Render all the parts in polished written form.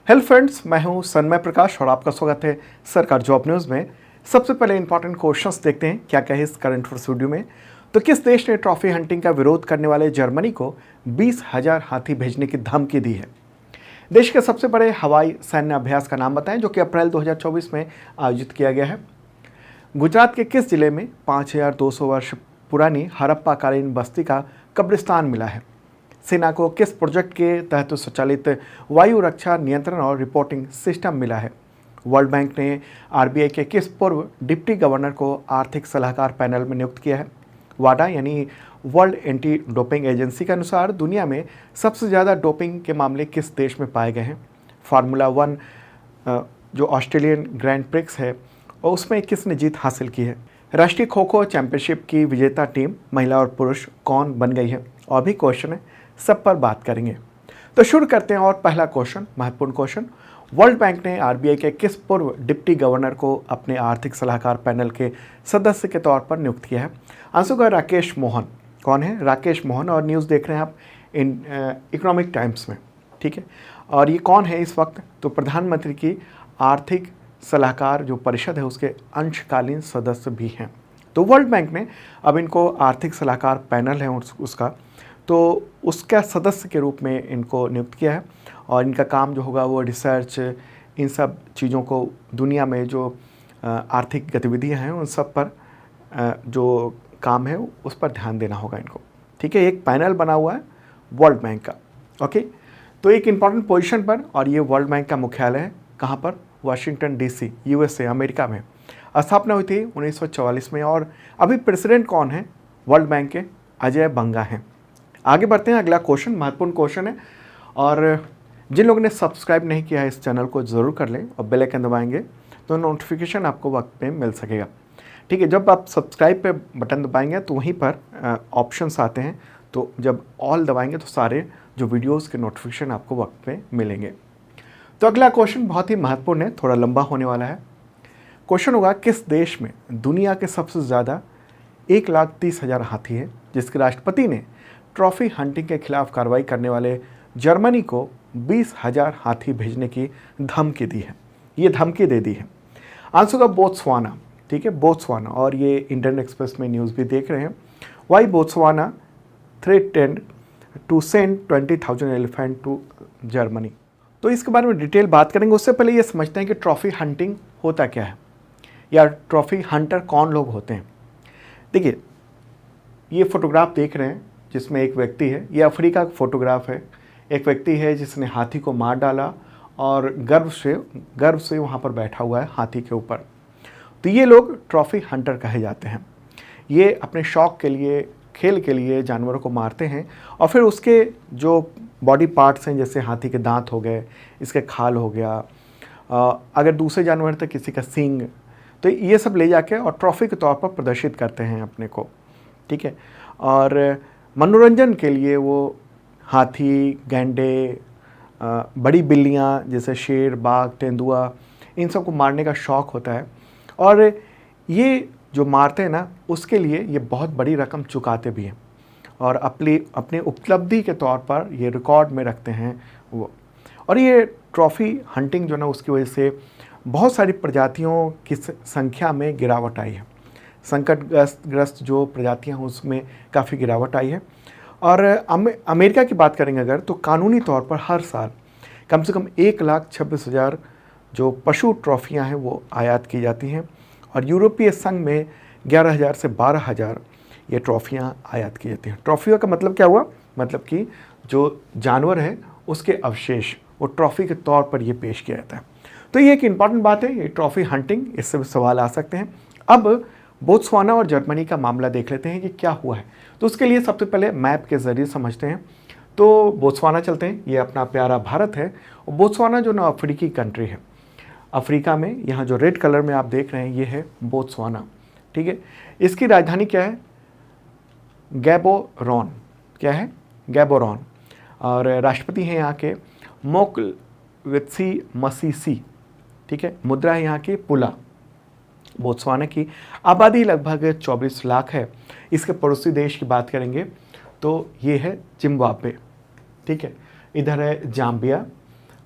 Hello friends, मैं हूं सन्मय प्रकाश और आपका स्वागत है सरकार जॉब न्यूज़ में। सबसे पहले इंपॉर्टेंट क्वेश्चंस देखते हैं क्या क्या है इस करंट अफेयर्स वीडियो में। तो किस देश ने ट्रॉफी हंटिंग का विरोध करने वाले जर्मनी को 20,000 हाथी भेजने की धमकी दी है? देश के सबसे बड़े हवाई सैन्य अभ्यास का नाम बताएं जो कि अप्रैल 2024 में आयोजित किया गया है। गुजरात के किस जिले में 5,200 वर्ष पुरानी हड़प्पा कालीन बस्ती का कब्रिस्तान मिला है? सेना को किस प्रोजेक्ट के तहत संचालित वायु रक्षा नियंत्रण और रिपोर्टिंग सिस्टम मिला है? वर्ल्ड बैंक ने आरबीआई के किस पूर्व डिप्टी गवर्नर को आर्थिक सलाहकार पैनल में नियुक्त किया है? वाडा यानी वर्ल्ड एंटी डोपिंग एजेंसी के अनुसार दुनिया में सबसे ज़्यादा डोपिंग के मामले किस देश में पाए गए हैं? फार्मूला 1 जो ऑस्ट्रेलियन ग्रैंड प्रिक्स है और उसमें किसने जीत हासिल की है? राष्ट्रीय खो खो चैंपियनशिप की विजेता टीम महिला और पुरुष कौन बन गई है? और भी क्वेश्चन है, सब पर बात करेंगे। तो शुरू करते हैं और पहला क्वेश्चन, महत्वपूर्ण क्वेश्चन। वर्ल्ड बैंक ने आरबीआई के किस पूर्व डिप्टी गवर्नर को अपने आर्थिक सलाहकार पैनल के सदस्य के तौर पर नियुक्त किया है? आंसर होगा राकेश मोहन। कौन है? राकेश मोहन। और न्यूज़ देख रहे हैं आप इकोनॉमिक टाइम्स में, ठीक है। और ये कौन है इस वक्त? तो प्रधानमंत्री की आर्थिक सलाहकार जो परिषद है उसके अंशकालीन सदस्य भी हैं। तो वर्ल्ड बैंक ने अब इनको आर्थिक सलाहकार पैनल है उसका, तो उसका सदस्य के रूप में इनको नियुक्त किया है। और इनका काम जो होगा वो रिसर्च, इन सब चीज़ों को, दुनिया में जो आर्थिक गतिविधियां हैं उन सब पर जो काम है उस पर ध्यान देना होगा इनको, ठीक है। एक पैनल बना हुआ है वर्ल्ड बैंक का, ओके। तो एक इम्पॉर्टेंट पोजीशन पर, और ये वर्ल्ड बैंक का मुख्यालय है कहाँ पर? वाशिंगटन डीसी, यूएसए, अमेरिका में। स्थापना हुई थी 1944 में। और अभी प्रेसिडेंट कौन है वर्ल्ड बैंक के? अजय बंगा हैं। आगे बढ़ते हैं, अगला क्वेश्चन महत्वपूर्ण क्वेश्चन है। और जिन लोगों ने सब्सक्राइब नहीं किया है इस चैनल को ज़रूर कर लें और बेल आइकन दबाएंगे तो नोटिफिकेशन आपको वक्त पे मिल सकेगा, ठीक है। जब आप सब्सक्राइब पे बटन दबाएंगे तो वहीं पर ऑप्शंस आते हैं, तो जब ऑल दबाएंगे तो सारे जो वीडियोज़ के नोटिफिकेशन आपको वक्त पे मिलेंगे। तो अगला क्वेश्चन बहुत ही महत्वपूर्ण है, थोड़ा लंबा होने वाला है। क्वेश्चन होगा किस देश में दुनिया के सबसे ज़्यादा 1,30,000 हाथी है, जिसके राष्ट्रपति ने ट्रॉफी हंटिंग के खिलाफ कार्रवाई करने वाले जर्मनी को 20,000 हाथी भेजने की धमकी दी है? ये धमकी दे दी है। आंसर का बोत्सवाना, ठीक है, बोत्सवाना। और ये इंडियन एक्सप्रेस में न्यूज़ भी देख रहे हैं। Why Botswana threatened to send 20,000 elephant to Germany. तो इसके बारे में डिटेल बात करेंगे। उससे पहले ये समझते हैं कि ट्रॉफी हंटिंग होता क्या है, या ट्रॉफी हंटर कौन लोग होते हैं। देखिए, ये फोटोग्राफ देख रहे हैं जिसमें एक व्यक्ति है, ये अफ्रीका का फोटोग्राफ है। एक व्यक्ति है जिसने हाथी को मार डाला और गर्व से वहाँ पर बैठा हुआ है हाथी के ऊपर। तो ये लोग ट्रॉफी हंटर कहे जाते हैं। ये अपने शौक के लिए, खेल के लिए जानवरों को मारते हैं और फिर उसके जो बॉडी पार्ट्स हैं, जैसे हाथी के दांत हो गए, इसके खाल हो गया, अगर दूसरे जानवर थे किसी का सींग, तो ये सब ले जाके और ट्रॉफी के तौर पर प्रदर्शित करते हैं अपने को, ठीक है। और मनोरंजन के लिए वो हाथी, गैंडे, बड़ी बिल्लियाँ जैसे शेर, बाघ, तेंदुआ, इन सब को मारने का शौक़ होता है। और ये जो मारते हैं ना, उसके लिए ये बहुत बड़ी रकम चुकाते भी हैं और अपनी उपलब्धि के तौर पर ये रिकॉर्ड में रखते हैं वो। और ये ट्रॉफी हंटिंग जो ना, उसकी वजह से बहुत सारी प्रजातियों की संख्या में गिरावट आई है। संकटग्रस्त जो प्रजातियां हैं उसमें काफ़ी गिरावट आई है। और अमेरिका की बात करेंगे अगर, तो कानूनी तौर पर हर साल कम से कम 1,26,000 जो पशु ट्रॉफियां हैं वो आयात की जाती हैं। और यूरोपीय संघ में 11,000 से 12,000 ये ट्रॉफियां आयात की जाती हैं। ट्रॉफियों का मतलब क्या हुआ? मतलब कि जो जानवर है उसके अवशेष वो ट्रॉफी के तौर पर ये पेश किया जाता है। तो ये एक इम्पॉर्टेंट बात है, ये ट्रॉफी हंटिंग, इससे भी सवाल आ सकते हैं। अब बोत्सवाना और जर्मनी का मामला देख लेते हैं कि क्या हुआ है। तो उसके लिए सबसे पहले मैप के ज़रिए समझते हैं। तो बोत्सवाना चलते हैं, ये अपना प्यारा भारत है। और बोत्सवाना जो ना अफ्रीकी कंट्री है, अफ्रीका में, यहाँ जो रेड कलर में आप देख रहे हैं ये है बोत्सवाना, ठीक है। इसकी राजधानी क्या है? गैबोरोन। क्या है? गैबोरोन। और राष्ट्रपति हैं यहाँ के मोकवेत्सी मसीसी, ठीक है। मुद्रा है यहाँ की पुला। बोत्सवाना की आबादी लगभग 24 लाख है। इसके पड़ोसी देश की बात करेंगे तो ये है जिम्बाब्वे, ठीक है। इधर है जाम्बिया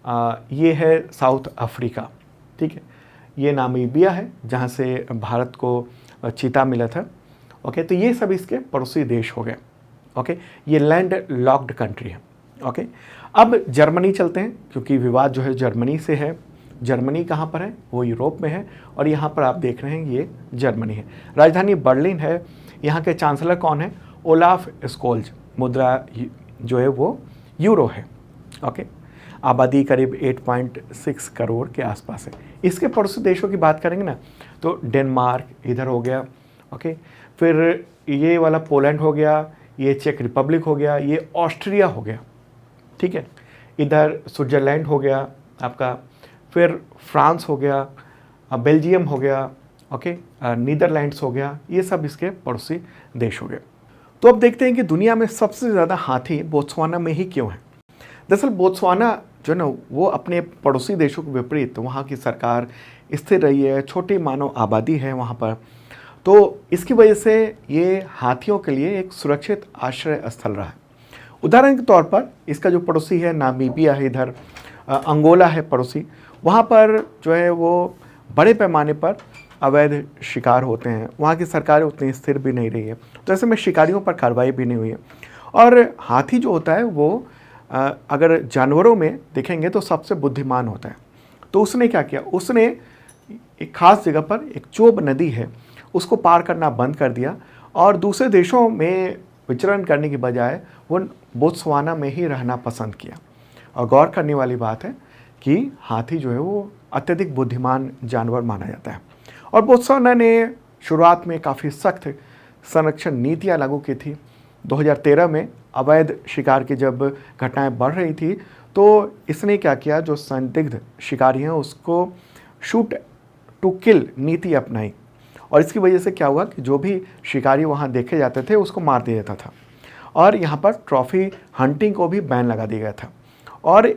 ये है साउथ अफ्रीका, ठीक है। ये नामीबिया है जहाँ से भारत को चीता मिला था। ओके, तो ये सब इसके पड़ोसी देश हो गए। ओके, ये लैंड लॉक्ड कंट्री है। ओके, अब जर्मनी चलते हैं क्योंकि विवाद जो है जर्मनी से है। जर्मनी कहाँ पर है? वो यूरोप में है और यहाँ पर आप देख रहे हैं ये जर्मनी है। राजधानी बर्लिन है। यहाँ के चांसलर कौन है? Olaf Scholz. मुद्रा जो है वो यूरो है। ओके, आबादी करीब 8.6 करोड़ के आसपास है। इसके पड़ोसी देशों की बात करेंगे ना तो डेनमार्क इधर हो गया। ओके, फिर ये वाला पोलैंड हो गया, ये चेक रिपब्लिक हो गया, ये ऑस्ट्रिया हो गया, ठीक है। इधर स्विट्ज़रलैंड हो गया आपका, फिर फ्रांस हो गया, बेल्जियम हो गया, ओके, नीदरलैंड्स हो गया। ये सब इसके पड़ोसी देश हो गए। तो अब देखते हैं कि दुनिया में सबसे ज़्यादा हाथी बोत्सवाना में ही क्यों है। दरअसल बोत्सवाना जो ना वो अपने पड़ोसी देशों के विपरीत वहाँ की सरकार स्थिर रही है, छोटी मानव आबादी है वहाँ पर, तो इसकी वजह से ये हाथियों के लिए एक सुरक्षित आश्रय स्थल रहा है। उदाहरण के तौर पर इसका जो पड़ोसी है नामीबिया है, इधर अंगोला है पड़ोसी, वहाँ पर जो है वो बड़े पैमाने पर अवैध शिकार होते हैं। वहाँ की सरकारें उतनी स्थिर भी नहीं रही है, तो ऐसे में शिकारियों पर कार्रवाई भी नहीं हुई है। और हाथी जो होता है वो अगर जानवरों में देखेंगे तो सबसे बुद्धिमान होता है। तो उसने क्या किया, उसने एक खास जगह पर एक चोब नदी है उसको पार करना बंद कर दिया और दूसरे देशों में विचरण करने की बजाय वो बोत्सवाना में ही रहना पसंद किया। और गौर करने वाली बात है कि हाथी जो है वो अत्यधिक बुद्धिमान जानवर माना जाता है। और बोत्सवाना ने शुरुआत में काफ़ी सख्त संरक्षण नीतियाँ लागू की थी। 2013 में अवैध शिकार की जब घटनाएं बढ़ रही थी तो इसने क्या किया, जो संदिग्ध शिकारी हैं उसको शूट टू किल नीति अपनाई। और इसकी वजह से क्या हुआ कि जो भी शिकारी वहाँ देखे जाते थे उसको मार दिया जाता था। और यहाँ पर ट्रॉफी हंटिंग को भी बैन लगा दिया गया था। और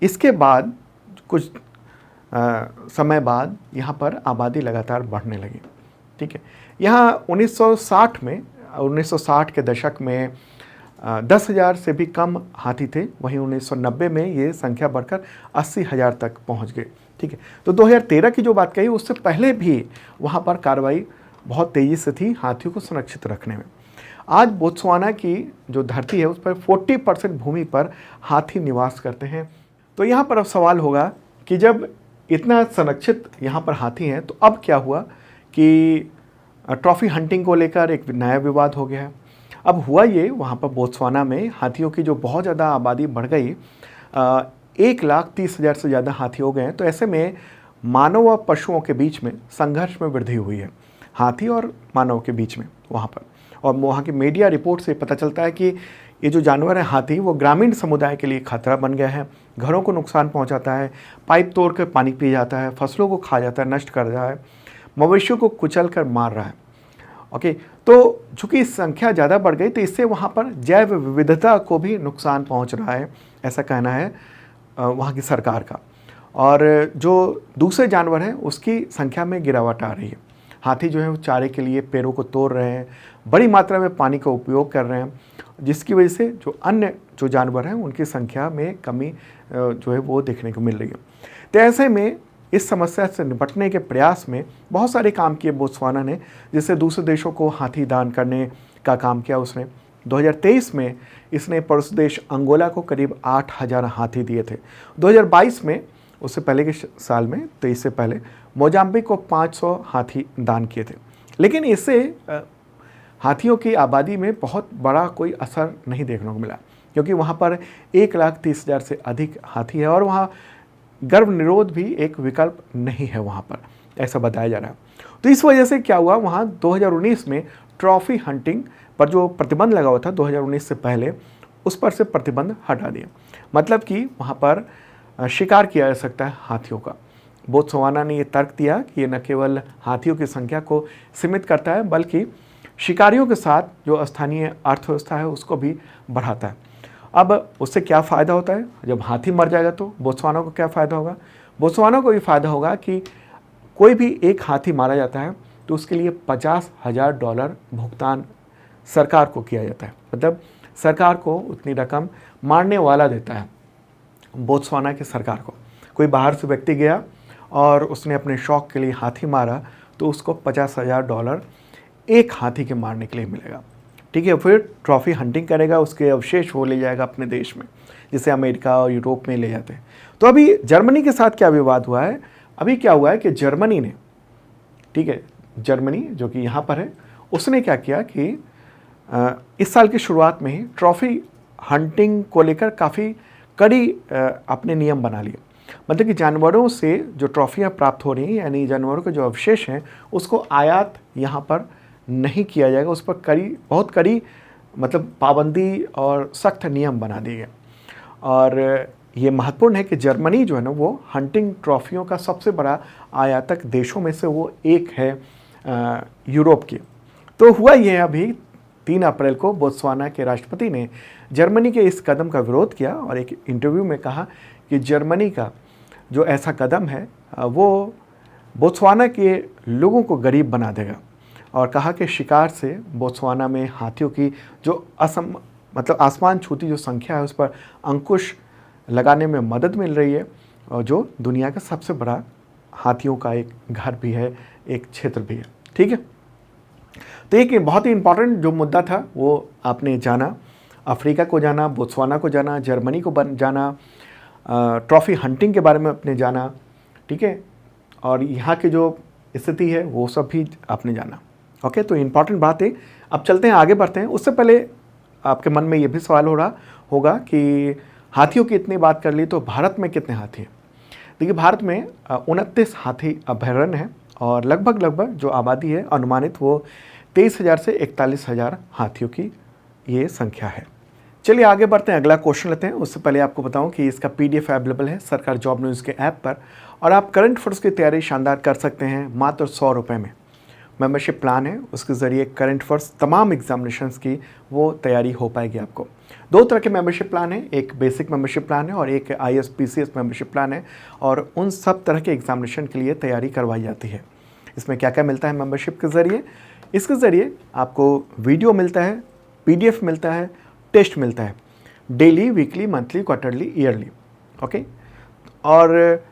इसके बाद कुछ समय बाद यहाँ पर आबादी लगातार बढ़ने लगी, ठीक है। यहाँ 1960 के दशक में 10,000 से भी कम हाथी थे। वहीं 1990 में ये संख्या बढ़कर 80,000 तक पहुँच गई, ठीक है। तो 2013 की जो बात कही उससे पहले भी वहाँ पर कार्रवाई बहुत तेज़ी से थी हाथियों को संरक्षित रखने में। आज बोत्सवाना की जो धरती है उस पर 40% भूमि पर हाथी निवास करते हैं। तो यहाँ पर अब सवाल होगा कि जब इतना संरक्षित यहाँ पर हाथी हैं तो अब क्या हुआ कि ट्रॉफी हंटिंग को लेकर एक नया विवाद हो गया है। अब हुआ ये, वहाँ पर बोत्सवाना में हाथियों की जो बहुत ज़्यादा आबादी बढ़ गई, 1,30,000 से ज़्यादा हाथी हो गए हैं। तो ऐसे में मानव व पशुओं के बीच में संघर्ष में वृद्धि हुई है, हाथी और मानव के बीच में वहाँ पर। और वहाँ की मीडिया रिपोर्ट से पता चलता है कि ये जो जानवर है हाथी वो ग्रामीण समुदाय के लिए खतरा बन गया है, घरों को नुकसान पहुँचाता है, पाइप तोड़कर पानी पी जाता है, फसलों को खा जाता है, नष्ट कर रहा है, मवेशियों को कुचल कर मार रहा है। ओके, तो चूँकि संख्या ज़्यादा बढ़ गई तो इससे वहाँ पर जैव विविधता को भी नुकसान पहुँच रहा है, ऐसा कहना है वहाँ की सरकार का। और जो दूसरे जानवर हैं उसकी संख्या में गिरावट आ रही है। हाथी जो है वो चारे के लिए पेड़ों को तोड़ रहे हैं, बड़ी मात्रा में पानी का उपयोग कर रहे हैं, जिसकी वजह से जो अन्य जो जानवर हैं उनकी संख्या में कमी जो है वो देखने को मिल रही है। तो ऐसे में इस समस्या से निपटने के प्रयास में बहुत सारे काम किए बोत्सवाना ने, जिससे दूसरे देशों को हाथी दान करने का काम किया उसने। 2023 में इसने पड़ोसी देश अंगोला को करीब 8,000 हाथी दिए थे। 2022 में, उससे पहले के साल में, 23 से पहले मोजाम्बिक को 500 हाथी दान किए थे। लेकिन इससे हाथियों की आबादी में बहुत बड़ा कोई असर नहीं देखने को मिला, क्योंकि वहाँ पर 1,30,000 से अधिक हाथी है और वहाँ गर्भ निरोध भी एक विकल्प नहीं है वहाँ पर, ऐसा बताया जा रहा है। तो इस वजह से क्या हुआ, वहाँ 2019 में ट्रॉफी हंटिंग पर जो प्रतिबंध लगा हुआ था 2019 से पहले, उस पर से प्रतिबंध हटा दिया। मतलब कि वहाँ पर शिकार किया जा सकता है हाथियों का। बोत्सवाना ने ये तर्क दिया कि ये न केवल हाथियों की संख्या को सीमित करता है बल्कि शिकारियों के साथ जो स्थानीय अर्थव्यवस्था है उसको भी बढ़ाता है। अब उससे क्या फ़ायदा होता है, जब हाथी मर जाएगा तो बोत्सवाना को क्या फ़ायदा होगा? बोत्सवाना को ये फ़ायदा होगा कि कोई भी एक हाथी मारा जाता है तो उसके लिए $50,000 भुगतान सरकार को किया जाता है। मतलब सरकार को उतनी रकम मारने वाला देता है। बोत्सवाना की सरकार को। कोई बाहर से व्यक्ति गया और उसने अपने शौक के लिए हाथी मारा तो उसको $50,000 एक हाथी के मारने के लिए मिलेगा। ठीक है, फिर ट्रॉफी हंटिंग करेगा, उसके अवशेष वो ले जाएगा अपने देश में, जिसे अमेरिका और यूरोप में ले जाते हैं। तो अभी जर्मनी के साथ क्या विवाद हुआ है? अभी क्या हुआ है कि जर्मनी ने, ठीक है, जर्मनी जो कि यहाँ पर है, उसने क्या किया कि इस साल की शुरुआत में ही ट्रॉफी हंटिंग को लेकर काफ़ी कड़ी अपने नियम बना लिए। मतलब कि जानवरों से जो ट्रॉफियाँ प्राप्त हो रही हैं, यानी जानवरों के जो अवशेष हैं, उसको आयात यहाँ पर नहीं किया जाएगा। उस पर बहुत कड़ी मतलब पाबंदी और सख्त नियम बना दिए गए। और ये महत्वपूर्ण है कि जर्मनी जो है ना, वो हंटिंग ट्रॉफियों का सबसे बड़ा आयातक देशों में से वो एक है यूरोप की। तो हुआ ये अभी 3 अप्रैल को बोत्सवाना के राष्ट्रपति ने जर्मनी के इस कदम का विरोध किया और एक इंटरव्यू में कहा कि जर्मनी का जो ऐसा कदम है वो बोत्सवाना के लोगों को गरीब बना देगा, और कहा कि शिकार से बोत्सवाना में हाथियों की जो मतलब आसमान छूती जो संख्या है उस पर अंकुश लगाने में मदद मिल रही है, और जो दुनिया का सबसे बड़ा हाथियों का एक घर भी है, एक क्षेत्र भी है। ठीक है, तो एक बहुत ही इंपॉर्टेंट जो मुद्दा था वो आपने जाना, अफ्रीका को जाना, बोत्सवाना को जाना, जर्मनी को जाना, ट्रॉफी हंटिंग के बारे में आपने जाना। ठीक है, और यहाँ की जो स्थिति है वो सब भी आपने जाना। ओके, तो इम्पॉर्टेंट बात है। अब चलते हैं, आगे बढ़ते हैं। उससे पहले आपके मन में ये भी सवाल हो रहा होगा कि हाथियों की इतनी बात कर ली तो भारत में कितने हाथी हैं? देखिए, भारत में 29 हाथी अभयारण्य है और लगभग जो आबादी है अनुमानित वो 23,000 से 41,000 हाथियों की ये संख्या है। चलिए आगे बढ़ते हैं, अगला क्वेश्चन लेते हैं। उससे पहले आपको बताऊं कि इसका PDF अवेलेबल है सरकार जॉब न्यूज़ के ऐप पर, और आप करंट अफेयर्स की तैयारी शानदार कर सकते हैं मात्र 100 रुपये में। मेंबरशिप प्लान है, उसके ज़रिए करंट अफेयर्स तमाम एग्जामिनेशंस की वो तैयारी हो पाएगी आपको। 2 तरह के मेंबरशिप प्लान है, एक बेसिक मेंबरशिप प्लान है और एक ISPCS मेंबरशिप प्लान है, और उन सब तरह के एग्जामिनेशन के लिए तैयारी करवाई जाती है। इसमें क्या क्या मिलता है मेंबरशिप के ज़रिए? इसके ज़रिए आपको वीडियो मिलता है, PDF मिलता है, टेस्ट मिलता है, daily, weekly, monthly, quarterly, yearly. Okay, और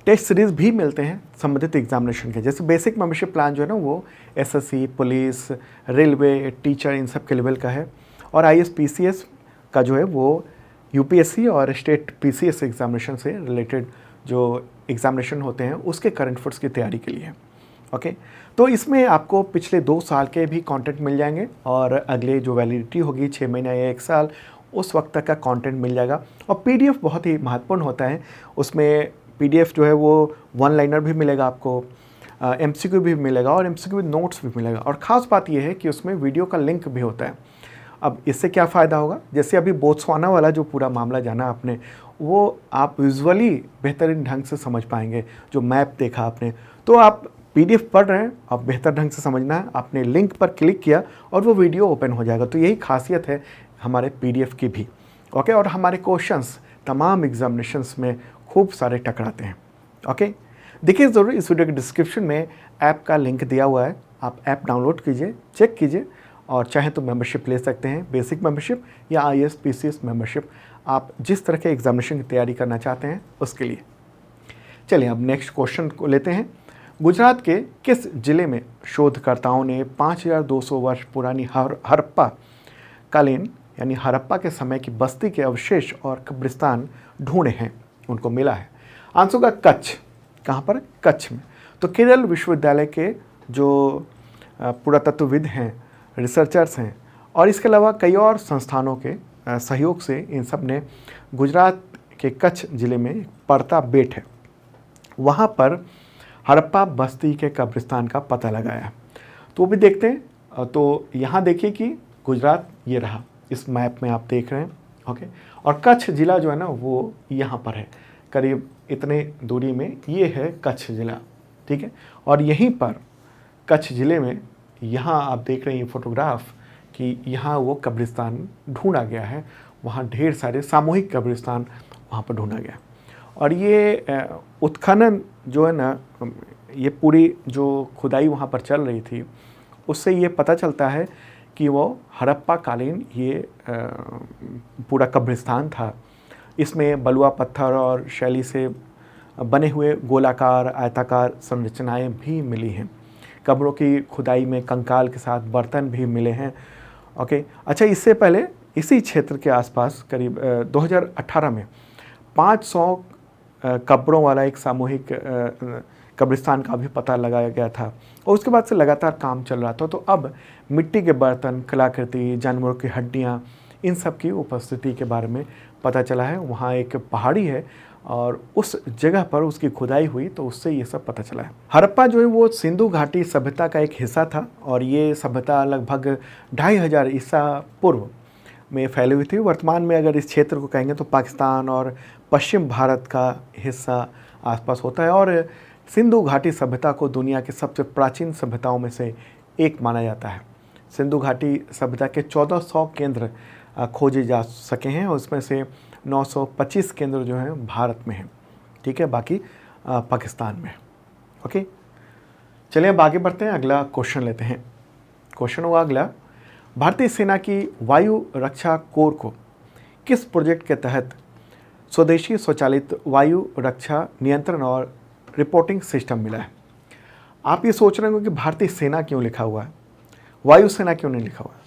टेस्ट सीरीज़ भी मिलते हैं संबंधित एग्जामिनेशन के। जैसे बेसिक मेंबरशिप प्लान जो है ना वो SSC, पुलिस, रेलवे, टीचर, इन सब के लेवल का है, और ISPCS का जो है वो UPSC और स्टेट PCS एग्जामिनेशन से रिलेटेड जो एग्जामिनेशन होते हैं उसके करंट अफेयर्स की तैयारी के लिए। ओके, तो इसमें आपको पिछले 2 साल के भी कंटेंट मिल जाएंगे, और अगले जो वैलिडिटी होगी 6 महीना या 1 साल, उस वक्त तक का कंटेंट मिल जाएगा। और PDF बहुत ही महत्वपूर्ण होता है, उसमें PDF जो है वो 1 लाइनर भी मिलेगा आपको, MCQ भी मिलेगा और MCQ नोट्स भी मिलेगा, और ख़ास बात यह है कि उसमें वीडियो का लिंक भी होता है। अब इससे क्या फ़ायदा होगा? जैसे अभी बोत्सवाना वाला जो पूरा मामला जाना आपने, वो आप विजुअली बेहतरीन ढंग से समझ पाएंगे। जो मैप देखा आपने, तो आप PDF पढ़ रहे हैं, आप बेहतर ढंग से समझना है, आपने लिंक पर क्लिक किया और वो वीडियो ओपन हो जाएगा। तो यही खासियत है हमारे PDF की भी। ओके, और हमारे क्वेश्चंस तमाम एग्जामिनेशंस में खूब सारे टकराते हैं। ओके, देखिए ज़रूर, इस वीडियो के डिस्क्रिप्शन में ऐप का लिंक दिया हुआ है, आप ऐप डाउनलोड कीजिए, चेक कीजिए, और चाहे तो मेंबरशिप ले सकते हैं, बेसिक मेंबरशिप या ISPCS मेंबरशिप, आप जिस तरह के एग्जामिनेशन की तैयारी करना चाहते हैं उसके लिए। चलिए अब नेक्स्ट क्वेश्चन को लेते हैं। गुजरात के किस जिले में शोधकर्ताओं ने 5200 वर्ष पुरानी हड़प्पा कालीन यानी हड़प्पा के समय की बस्ती के अवशेष और कब्रिस्तान ढूंढे हैं, उनको मिला है? आंसर का कच्छ। कहाँ पर? कच्छ में। तो केरल विश्वविद्यालय के जो पुरातत्वविद हैं, रिसर्चर्स हैं, और इसके अलावा कई और संस्थानों के सहयोग से इन सब ने गुजरात के कच्छ ज़िले में परता बेट है, वहाँ पर हड़प्पा बस्ती के कब्रिस्तान का पता लगाया। तो वो भी देखते हैं। तो यहाँ देखिए कि गुजरात ये रहा, इस मैप में आप देख रहे हैं। ओके, और कच्छ ज़िला जो है ना वो यहाँ पर है, करीब इतने दूरी में ये है कच्छ ज़िला। ठीक है, और यहीं पर कच्छ ज़िले में यहाँ आप देख रहे हैं फोटोग्राफ कि यहाँ वो कब्रिस्तान ढूंढा गया है, वहाँ ढेर सारे सामूहिक कब्रिस्तान वहाँ पर ढूंढा गया। और ये उत्खनन जो है ना, ये पूरी जो खुदाई वहाँ पर चल रही थी, उससे ये पता चलता है कि वो हड़प्पा कालीन ये पूरा कब्रिस्तान था इसमें बलुआ पत्थर और शैली से बने हुए गोलाकार आयताकार संरचनाएं भी मिली हैं। कब्रों की खुदाई में कंकाल के साथ बर्तन भी मिले हैं। ओके, अच्छा, इससे पहले इसी क्षेत्र के आसपास करीब 2018 में 500 कब्रों वाला एक सामूहिक कब्रिस्तान का भी पता लगाया गया था और उसके बाद से लगातार काम चल रहा था। तो अब मिट्टी के बर्तन, कलाकृति, जानवरों की हड्डियाँ, इन सब की उपस्थिति के बारे में पता चला है। वहाँ एक पहाड़ी है और उस जगह पर उसकी खुदाई हुई तो उससे ये सब पता चला है। हड़प्पा जो है वो सिंधु घाटी सभ्यता का एक हिस्सा था और ये सभ्यता लगभग 2500 ईसा पूर्व में फैली हुई थी। वर्तमान में अगर इस क्षेत्र को कहेंगे तो पाकिस्तान और पश्चिम भारत का हिस्सा आसपास होता है और सिंधु घाटी सभ्यता को दुनिया की सबसे प्राचीन सभ्यताओं में से एक माना जाता है। सिंधु घाटी सभ्यता के 1400 केंद्र खोजे जा सके हैं और उसमें से 925 केंद्र जो हैं भारत में हैं, ठीक है, बाकी पाकिस्तान में। ओके, चलिए अब आगे बढ़ते हैं, अगला क्वेश्चन लेते हैं। क्वेश्चन हुआ अगला, भारतीय सेना की वायु रक्षा कोर को किस प्रोजेक्ट के तहत स्वदेशी स्वचालित वायु रक्षा नियंत्रण और रिपोर्टिंग सिस्टम मिला है? आप ये सोच रहे होंगे कि भारतीय सेना क्यों लिखा हुआ है, वायुसेना क्यों नहीं लिखा हुआ है?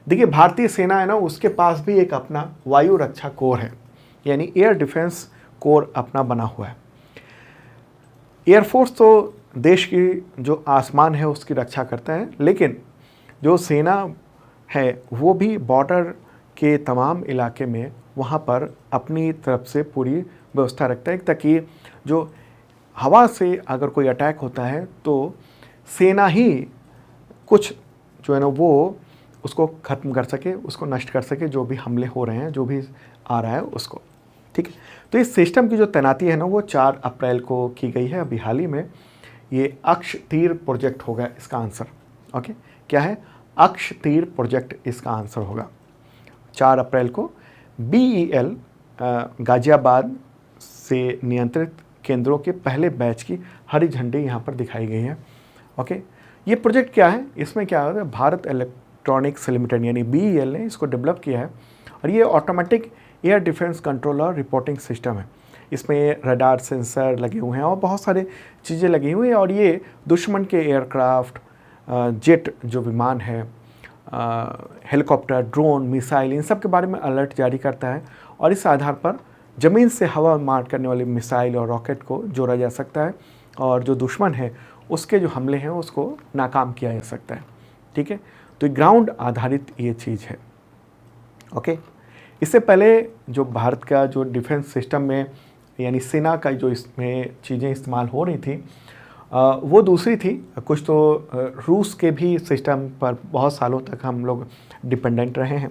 देखिए, भारतीय सेना है ना, उसके पास भी एक अपना वायु रक्षा कोर है, यानी एयर डिफेंस कोर अपना बना हुआ है। एयरफोर्स तो देश की जो आसमान है उसकी रक्षा करता है, लेकिन जो सेना है वो भी बॉर्डर के तमाम इलाके में वहाँ पर अपनी तरफ से पूरी व्यवस्था रखता है ताकि जो हवा से अगर कोई अटैक होता है तो सेना ही कुछ जो है ना वो उसको ख़त्म कर सके, उसको नष्ट कर सके, जो भी हमले हो रहे हैं, जो भी आ रहा है उसको, ठीक है। तो इस सिस्टम की जो तैनाती है ना वो 4 अप्रैल को की गई है, अभी हाल ही में। ये अक्ष तीर प्रोजेक्ट होगा इसका आंसर। ओके, क्या है? अक्ष तीर प्रोजेक्ट इसका आंसर होगा। 4 अप्रैल को BEL गाजियाबाद से नियंत्रित केंद्रों के पहले बैच की हरी झंडी यहाँ पर दिखाई गई है। ओके, ये प्रोजेक्ट क्या है? इसमें क्या होता है, भारत इलेक्ट्रॉनिक्स लिमिटेड यानी BEL ने इसको डेवलप किया है और ये ऑटोमेटिक एयर डिफेंस कंट्रोल और रिपोर्टिंग सिस्टम है। इसमें रडार सेंसर लगे हुए हैं और बहुत सारे चीज़ें लगी हुई हैं और ये दुश्मन के एयरक्राफ्ट, जेट जो विमान है, हेलीकॉप्टर, ड्रोन, मिसाइल, इन सब के बारे में अलर्ट जारी करता है और इस आधार पर ज़मीन से हवा मार करने वाले मिसाइल और रॉकेट को जोड़ा जा सकता है और जो दुश्मन है उसके जो हमले हैं उसको नाकाम किया जा सकता है, ठीक है। तो ग्राउंड आधारित ये चीज़ है। ओके, इससे पहले जो भारत का जो डिफेंस सिस्टम में यानी सेना का जो इसमें चीज़ें इस्तेमाल हो रही थी वो दूसरी थी। कुछ तो रूस के भी सिस्टम पर बहुत सालों तक हम लोग डिपेंडेंट रहे हैं,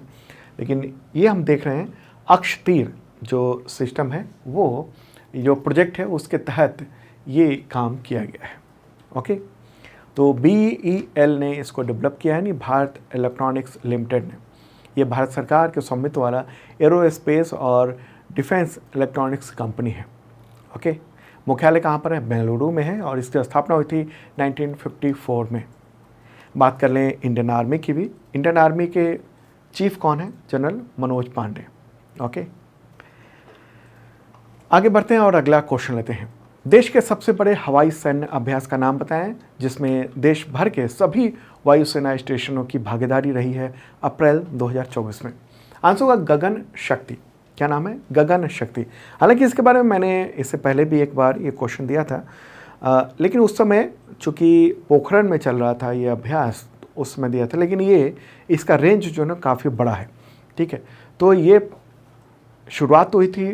लेकिन ये हम देख रहे हैं अक्ष तीर जो सिस्टम है वो जो प्रोजेक्ट है उसके तहत ये काम किया गया है। ओके, तो BEL ने इसको डेवलप किया है, नहीं भारत इलेक्ट्रॉनिक्स लिमिटेड ने। ये भारत सरकार के स्वामित्व वाला एरोस्पेस और डिफेंस इलेक्ट्रॉनिक्स कंपनी है। ओके, मुख्यालय कहाँ पर है? बेंगलुरु में है और इसकी स्थापना हुई थी 1954 में। बात कर लें इंडियन आर्मी की भी। इंडियन आर्मी के चीफ कौन है? जनरल मनोज पांडे। ओके, आगे बढ़ते हैं और अगला क्वेश्चन लेते हैं। देश के सबसे बड़े हवाई सैन्य अभ्यास का नाम बताएं जिसमें देश भर के सभी वायुसेना स्टेशनों की भागीदारी रही है अप्रैल 2024 में। आंसर होगा गगन शक्ति। क्या नाम है? गगन शक्ति। हालांकि इसके बारे में मैंने इससे पहले भी एक बार ये क्वेश्चन दिया था, लेकिन उस समय चूँकि पोखरण में चल रहा था ये अभ्यास, उसमें दिया था, लेकिन ये इसका रेंज जो है ना काफ़ी बड़ा है, ठीक है। तो ये शुरुआत हुई थी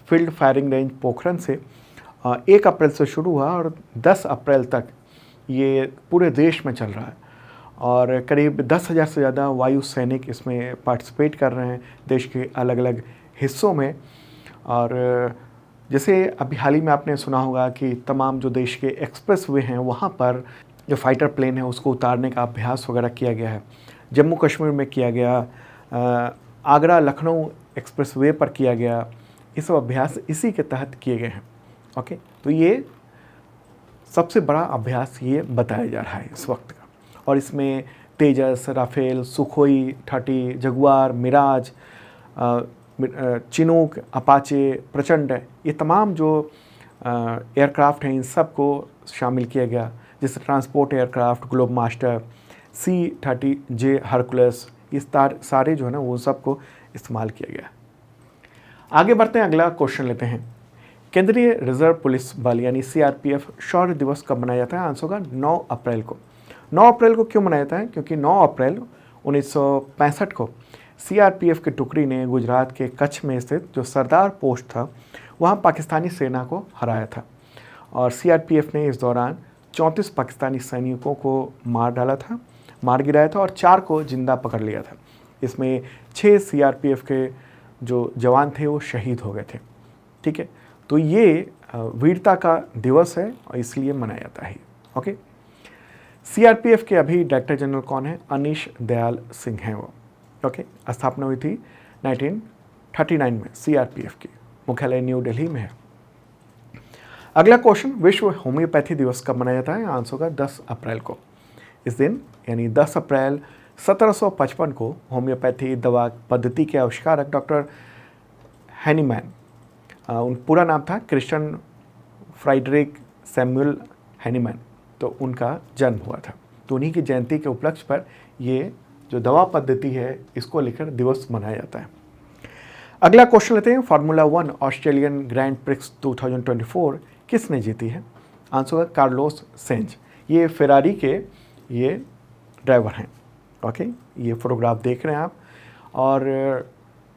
फील्ड फायरिंग रेंज पोखरण से, 1 अप्रैल से शुरू हुआ और 10 अप्रैल तक ये पूरे देश में चल रहा है और करीब 10,000 से ज़्यादा वायु सैनिक इसमें पार्टिसिपेट कर रहे हैं देश के अलग अलग हिस्सों में। और जैसे अभी हाल ही में आपने सुना होगा कि तमाम जो देश के एक्सप्रेस वे हैं वहाँ पर जो फाइटर प्लेन है उसको उतारने का अभ्यास वगैरह किया गया है। जम्मू कश्मीर में किया गया, आगरा लखनऊ एक्सप्रेस वे पर किया गया। ये सब अभ्यास इसी के तहत किए गए हैं। ओके, तो ये सबसे बड़ा अभ्यास ये बताया जा रहा है इस वक्त का और इसमें Tejas, Rafale, Sukhoi 30, Jaguar, Mirage, Chinook, Apache, Prachand, ये तमाम जो एयरक्राफ्ट हैं इन सब को शामिल किया गया, जैसे transport aircraft, globe master, C-30J Hercules, ये सारे जो है ना वो सबको इस्तेमाल किया गया। आगे बढ़ते हैं, अगला क्वेश्चन लेते हैं। केंद्रीय रिजर्व पुलिस बल यानी CRPF शौर्य दिवस कब मनाया जाता है? आंसर होगा 9 अप्रैल को। 9 अप्रैल को क्यों मनाया जाता है? क्योंकि 9 अप्रैल 1965 को CRPF की टुकड़ी ने गुजरात के कच्छ में स्थित जो सरदार पोस्ट था वहाँ पाकिस्तानी सेना को हराया था, और CRPF ने इस दौरान 34 पाकिस्तानी सैनिकों को मार गिराया था और 4 को जिंदा पकड़ लिया था। इसमें 6 CRPF के जो जवान थे वो शहीद हो गए थे। ठीक है, तो ये वीरता का दिवस है और इसलिए मनाया जाता है। ओके, CRPF के अभी डायरेक्टर जनरल कौन है? अनीश दयाल सिंह हैं वो। ओके, स्थापना हुई थी 1939 में CRPF की, मुख्यालय न्यू दिल्ली में है। अगला क्वेश्चन, विश्व होम्योपैथी दिवस कब मनाया जाता है? आंसर होगा 10 अप्रैल को। इस दिन यानी 10 अप्रैल 1755 को होम्योपैथी दवा पद्धति के आविष्कारक डॉक्टर हैनीमैन, उन पूरा नाम था क्रिश्चियन फ्राइडरिक सैमुअल हैनीमैन, तो उनका जन्म हुआ था। तो उन्हीं की जयंती के उपलक्ष्य पर ये जो दवा पद्धति है इसको लेकर दिवस मनाया जाता है। अगला क्वेश्चन लेते हैं, फार्मूला 1 ऑस्ट्रेलियन ग्रैंड प्रिक्स 2024 किसने जीती है? आंसर होगा कार्लोस सेंज। ये फेरारी के ये ड्राइवर हैं। ओके, ये फोटोग्राफ देख रहे हैं आप, और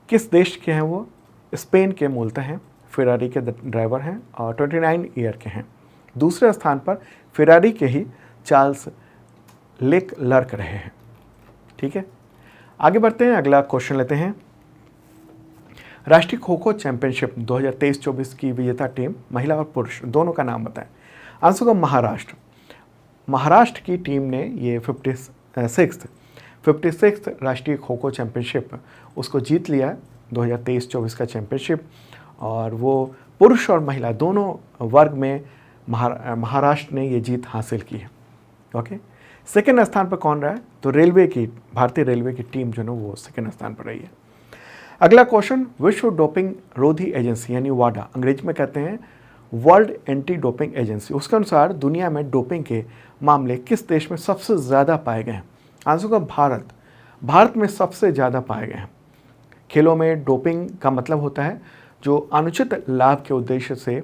किस देश के हैं वो? स्पेन के मूलतः हैं, फेरारी के ड्राइवर हैं और 29 ईयर के हैं। दूसरे स्थान पर फेरारी के ही चार्ल्स लेक्लर्क रहे हैं। ठीक है, आगे बढ़ते हैं, अगला क्वेश्चन लेते हैं। राष्ट्रीय खो खो चैंपियनशिप 2023-24 की विजेता टीम महिला और पुरुष दोनों का नाम बताएं। आंसर होगा महाराष्ट्र। महाराष्ट्र की टीम ने ये 56th राष्ट्रीय खो खो चैंपियनशिप उसको जीत लिया 2023-24 का चैंपियनशिप, और वो पुरुष और महिला दोनों वर्ग में महाराष्ट्र ने ये जीत हासिल की है। ओके, सेकेंड स्थान पर कौन रहा है? तो भारतीय रेलवे की टीम जो है वो सेकेंड स्थान पर रही है। अगला क्वेश्चन, विश्व डोपिंग रोधी एजेंसी यानी वाडा, अंग्रेजी में कहते हैं वर्ल्ड एंटी डोपिंग एजेंसी, उसके अनुसार दुनिया में डोपिंग के मामले किस देश में सबसे ज़्यादा पाए गए हैं? आंसर होगा भारत। भारत में सबसे ज़्यादा पाए गए हैं। खेलों में डोपिंग का मतलब होता है जो अनुचित लाभ के उद्देश्य से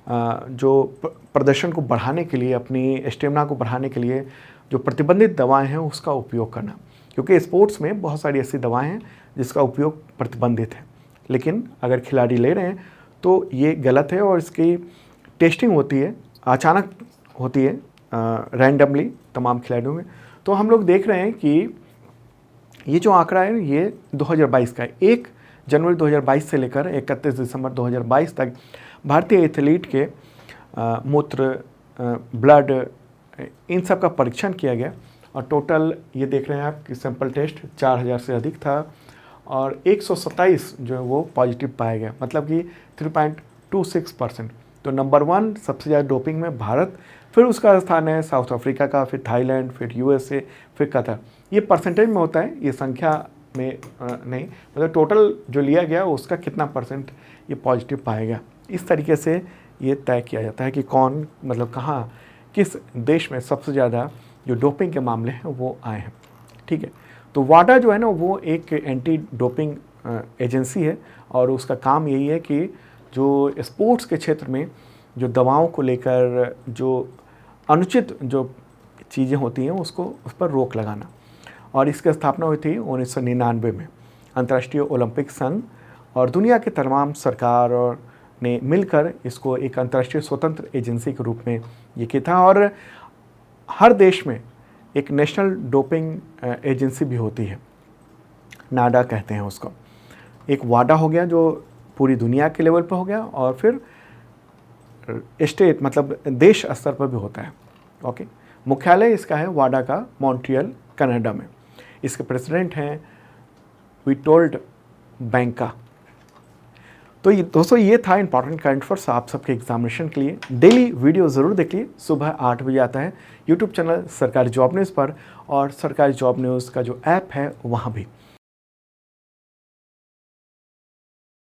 जो प्रदर्शन को बढ़ाने के लिए, अपनी स्टेमिना को बढ़ाने के लिए जो प्रतिबंधित दवाएं हैं उसका उपयोग करना, क्योंकि स्पोर्ट्स में बहुत सारी ऐसी दवाएं हैं जिसका उपयोग प्रतिबंधित है, लेकिन अगर खिलाड़ी ले रहे हैं तो ये गलत है, और इसकी टेस्टिंग होती है, अचानक होती है, रैंडमली तमाम खिलाड़ियों में। तो हम लोग देख रहे हैं कि ये जो आंकड़ा है ये 2022 का है। 1 जनवरी 2022 से लेकर 31 दिसंबर 2022 तक भारतीय एथलीट के मूत्र, ब्लड, इन सब का परीक्षण किया गया, और टोटल ये देख रहे हैं आप कि सैंपल टेस्ट 4000 से अधिक था, और 127 जो है वो पॉजिटिव पाया गया, मतलब कि 3.26%। तो नंबर 1 सबसे ज़्यादा डोपिंग में भारत, फिर उसका स्थान है साउथ अफ्रीका का, फिर थाईलैंड, फिर USA, फिर कतर। ये परसेंटेज में होता है, ये संख्या में नहीं, मतलब टोटल जो लिया गया उसका कितना परसेंट ये पॉजिटिव पाया गया। इस तरीके से ये तय किया जाता है कि कौन, मतलब कहाँ, किस देश में सबसे ज़्यादा जो डोपिंग के मामले हैं वो आए हैं। ठीक है, तो वाडा जो है ना वो एक एंटी डोपिंग एजेंसी है, और उसका काम यही है कि जो स्पोर्ट्स के क्षेत्र में जो दवाओं को लेकर जो अनुचित जो चीज़ें होती हैं उसको, उस पर रोक लगाना। और इसकी स्थापना हुई थी 1999 में। अंतर्राष्ट्रीय ओलंपिक संघ और दुनिया के तमाम सरकार और ने मिलकर इसको एक अंतर्राष्ट्रीय स्वतंत्र एजेंसी के रूप में ये किया था, और हर देश में एक नेशनल डोपिंग एजेंसी भी होती है, नाडा कहते हैं उसको। एक वाडा हो गया जो पूरी दुनिया के लेवल पर हो गया, और फिर स्टेट मतलब देश स्तर पर भी होता है। ओके, मुख्यालय इसका है वाडा का मॉन्ट्रियल, कनाडा में। इसके प्रेसिडेंट हैं विटोल्ड बैंका। तो ये दोस्तों ये था इंपॉर्टेंट करंट अफेयर्स आप सबके एग्जामिनेशन के लिए। डेली वीडियो ज़रूर देखिए, सुबह 8 बजे आता है यूट्यूब चैनल सरकारी जॉब न्यूज़ पर, और सरकारी जॉब न्यूज़ का जो ऐप है वहाँ भी।